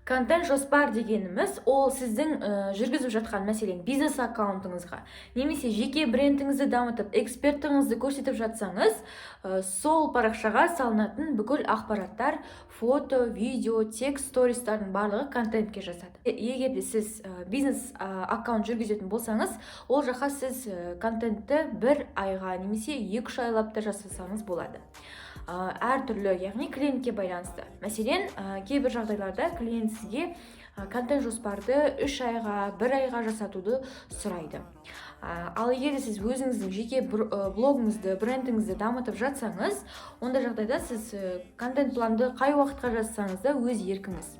Контент жоспар дегеніміз ол сіздің жүргізіп жатқан мәселен бизнес аккаунтыңызға немесе жеке брендіңізді дамытып эксперттігіңізді көрсетіп жатсаңыз, сол парақшаға салынатын бүкіл ақпараттар, фото, видео, текст, стористардың барлығы контентке жасады. Егер де сіз бизнес аккаунт жүргізетін болсаңыз, ол жаққа сіз контентті 1 айға немесе 2-3 айлап та жасасаңыз болады. Әртүрлі, яғни клиентке байланысты. Мәселен, кейбір жағдайларда клиент сізге контент жоспарды 3 айға, 1 айға жасатуды сұрайды. Ал егер сіз өзіңіздің жеке блогыңызды, брендіңізді дамытып жатсаңыз, онда жағдайда сіз контент планды қай уақытқа жасасаңыз да өз еркіңіз.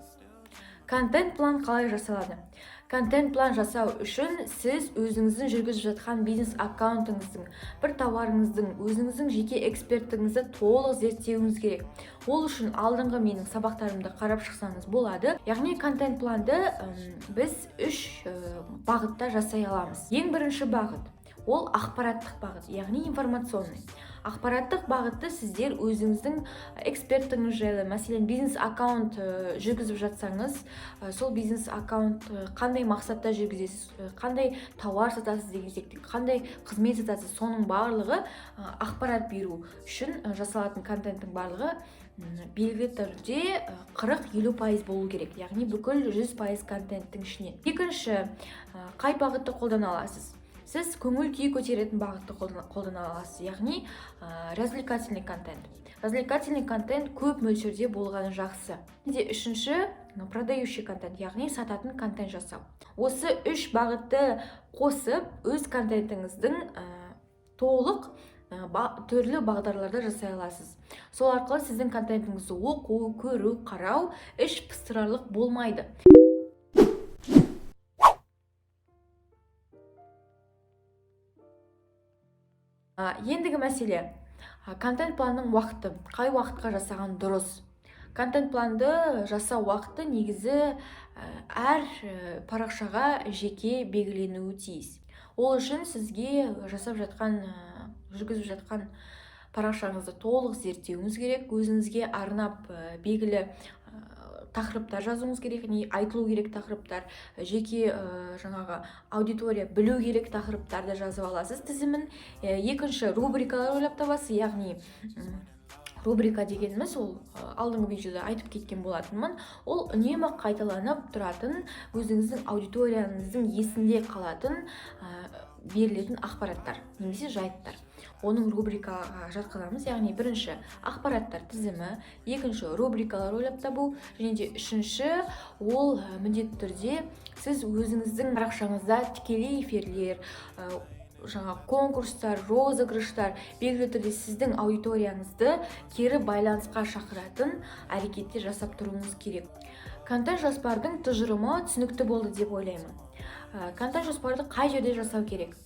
Контент план қалай жасалады? Контент план жасау үшін сіз өзіңіздің жүргізіп жатқан бизнес аккаунтыңыздың, бір тауарыңыздың, өзіңіздің жеке эксперттігіңізді толық зерттеуіңіз керек. Ол үшін алдыңғы менің сабақтарымды қарап шықсаңыз болады. Яғни контент планды біз 3 бағытта жасай аламыз. Ең бірінші бағыт ол ақпараттық бағыт, яғни информационный. Ақпараттық бағытты сіздер өзіңіздің эксперттігіңіз жайлы, мәселен бизнес аккаунт жүргізіп жатсаңыз, сол бизнес аккаунт қандай мақсатта жүргізесіз, қандай тауар сатасыз деген, қандай қызмет сатасыз, соның барлығы ақпарат беру үшін жасалатын контенттің барлығы белгілі түрде 40-50% болу керек, яғни бүкіл 100% контенттің ішінен. Екінші, қай бағытты қолдана аласыз? Сіз көңіл күй көтеретін бағытты қолдана аласыз, яғни развлекательный контент. Развлекательный контент көп мөлшерде болғаны жақсы. Үшінші, продающий контент, яғни сататын контент жасау. Осы 3 бағытты қосып, өз контентіңіздің толық түрлі бағдарларда жасай аласыз. Сол арқылы сіздің контентіңізді оқу, көру, қарау іш пыстырарлық болмайды. Ендігі мәселе, контент планның уақыты, қай уақытқа жасаған дұрыс? Контент планды жасау уақыты негізі әр парақшаға жеке белгіленуі тиіс. Ол үшін сізге жүргізіп жатқан парақшаңызды толық зерттеуіңіз керек, өзіңізге арнап белгілі тақырыптар жазуыңыз керек, не айтылу керек тақырыптар, жеке аудитория білу керек тақырыптарды жазып аласыз тізімін. Екінші, рубрикалар ойлап табасыз, яғни рубрика дегеніміз ол алдыңғы видеода айтып кеткен болатынмын. Ол үнемі қайталанып тұратын, өзіңіздің аудиторияңыздың есінде қалатын берілетін ақпараттар, немесе жайттар. Оның рубрикаға жатқызамыз, яғни бірінші ақпараттар тізімі, екінші рубрикалар ойлап табу, және де үшінші ол міндетті түрде сіз өзіңіздің парақшаңызда тікелей эфирлер, конкурстар, розыгрыштар, белгілі түрде сіздің аудиторияңызды кері байланысқа шақыратын әрекеттер жасап тұруыңыз керек. Контент жоспардың тұжырымы түсінікті болды деп ойлаймын. Контент жоспарды қай жерде жасау керек?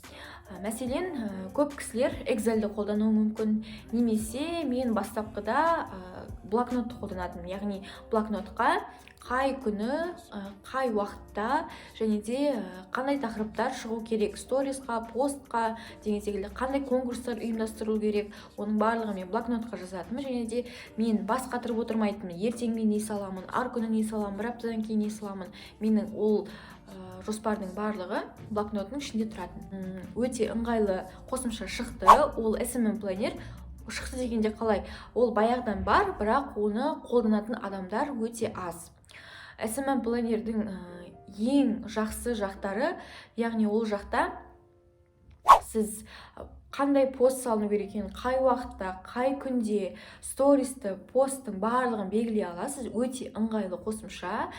Мәселен, көп кісілер Excelді қолдануы мүмкін, немесе мен бастапқыда блокнотты қолданатынмын, яғни блокнотқа қай күні, қай уақытта және де қандай тақырыптар шығу керек, сторисқа, постқа деген секілді қандай конкурстар ұйымдастырылу керек, оның барлығын мен блокнотқа жазатынмын, және де мен бас қатырып отырмайтынмын, ертең мен не саламын, ар күні не саламын, бір аптадан кейін не саламын. Менің ол жоспардың барлығы блокнотының ішінде тұратын. Өте ыңғайлы қосымша шықты, ол SMM планер. Шықты дегенде қалай? Ол баяғыдан бар, бірақ оны қолданатын адамдар өте аз. SMM планердің ең жақсы жақтары, яғни ол жақта сіз қандай пост салыну керек екенін, қай уақытта, қай күнде, стористі, посттың барлығын белгілей аласыз. Өте ыңғайлы қосымша.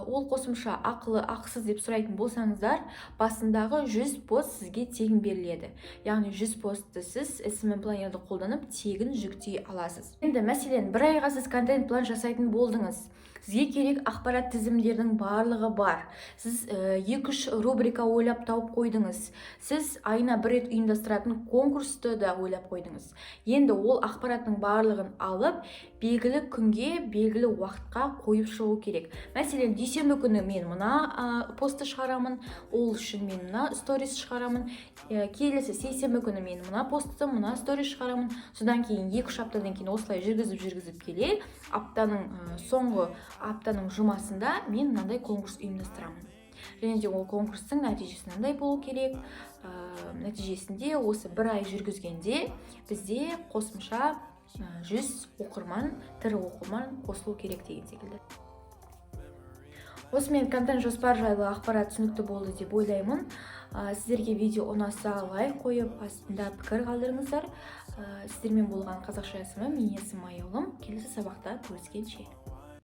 Ол қосымша ақылы, ақысыз деп сұрайтын болсаңыздар, басындағы 100 пост сізге тегін беріледі. Яғни 100 постты сіз SMM планерді қолданып тегін жүктей аласыз. Енді мәселен, бір айға сіз контент план жасайтын болдыңыз. Сізге керек ақпарат тізімдердің барлығы бар. Сіз 2-3 рубрика ойлап тауып қойдыңыз. Сіз айына 1 рет ұйымдастыратын конкурсты да ойлап қойдыңыз. Енді ол ақпараттың барлығын алып, белгілі күнге белгілі уақытқа қойып шығу керек. Мәселен, дүйсенбі күні мен мына постты шығарамын, ол үшін мен мына сторис шығарамын, келесі сейсенбі күні мен мына постты, мына сторис шығарамын. Содан кейін 2-3 аптадан кейін осылай жүргізіп келе, соңғы аптаның жұмасында мен мынандай конкурс ұйымдастырамын. Және де ол конкурстың нәтижесі мынандай болу керек. Нәтижесінде осы 1 ай жүргізгенде бізде қосымша 100 оқырман, тірі оқырман қосылу керек деген секілді. Осымен контент жоспар жайлы ақпарат түсінікті болды деп ойлаймын. Сіздерге видео ұнаса лайк қойып, астында пікір қалдырыңыздар. Сіздермен болған қазақша ісімі, мен есім Майолым. Келесі сабақта көріскенше.